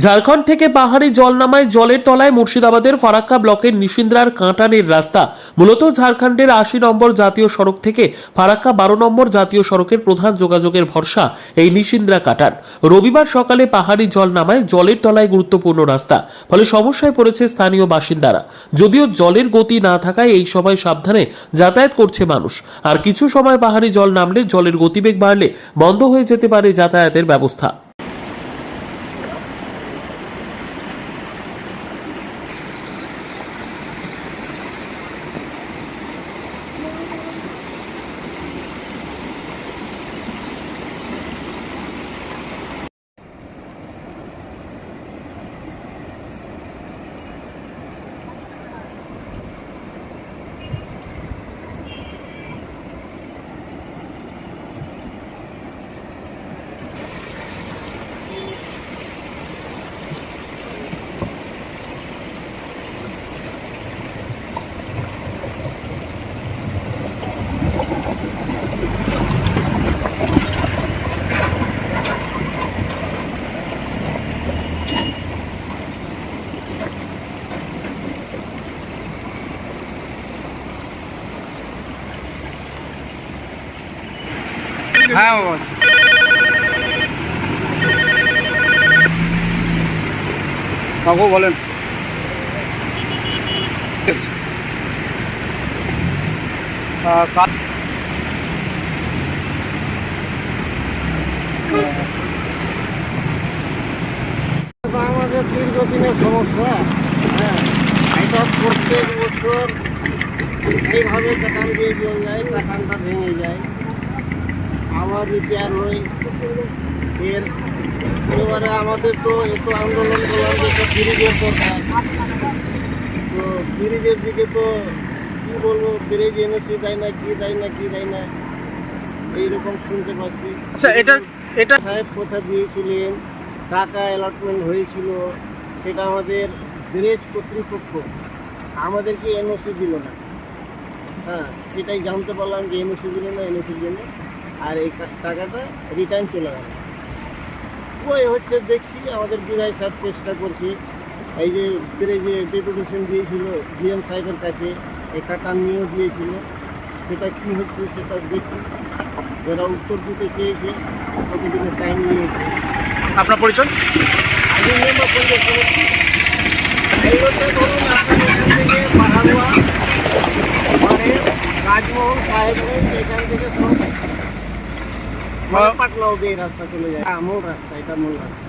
ঝাড়খণ্ড থেকে পাহাড়ি জল নামায় জলের তলায় মুর্শিদাবাদের ফারাক্কা ব্লকের নিশিন্দ্রার কাঁটানের রাস্তা। মূলত ঝাড়খণ্ডের ৮০ নম্বর জাতীয় সড়ক থেকে ফারাক্কা ১২ নম্বর জাতীয় সড়কের প্রধান যোগাযোগের ভরসা এই নিশিন্দ্রা কাঁটান। রবিবার সকালে পাহাড়ি জল নামায় জলের তলায় গুরুত্বপূর্ণ রাস্তা, ফলে সমস্যায় পড়েছে স্থানীয় বাসিন্দারা। যদিও জলের গতি না থাকায় এই সময় সাবধানে যাতায়াত করছে মানুষ। আর কিছু সময় পাহাড়ি জল নামলে জলের গতিবেগ বাড়লে বন্ধ হয়ে যেতে পারে যাতায়াতের ব্যবস্থা। হ্যাঁ কাকু বলেন। আমাদের দীর্ঘদিনের সমস্যা। হ্যাঁ, এটা প্রত্যেক বছর এইভাবে কাটান দিয়ে চলে যায়, কাটানটা ভেঙে যায়, আবার রিপেয়ার হয়। এবারে আমাদের তো এত আন্দোলন করলাম যে ব্রিজের দরকার, তো ব্রিজের দিকে তো কী বলবো, ব্রিজ এনওসি দেয় না, কি দেয় না কি দেয় না, এইরকম শুনতে পাচ্ছি। আচ্ছা, এটা সাহেব কথা দিয়েছিলেন, টাকা অ্যালটমেন্ট হয়েছিল, সেটা আমাদের ব্রিজ কর্তৃপক্ষ আমাদেরকে এনওসি দিল না। হ্যাঁ, সেটাই জানতে পারলাম যে এনওসি দিল না, এনওসির জন্য আর এই টাকাটা রিটার্ন চলে গেল। ওই হচ্ছে দেখছি আমাদের বিধায়ক সাহেব চেষ্টা করছে, এই যে ব্রিজে ডেপুটেশন দিয়েছিল জিএম সাহেবের কাছে, এই কাটান নিয়েও দিয়েছিল, সেটা কী হচ্ছে সেটা দেখি। যারা উত্তর দিতে চেয়েছে কতদিনের টাইম নিয়েছে। আপনার পরিচয়? এই হচ্ছে ধরুন আপনার এখান থেকে পাহাড়ুয়া মানে রাজমোহন সাহেবগঞ্জ, এখান থেকে সব পাটলাও দিয়ে রাস্তা চলে যায়। মূল রাস্তা, এটা মূল রাস্তা।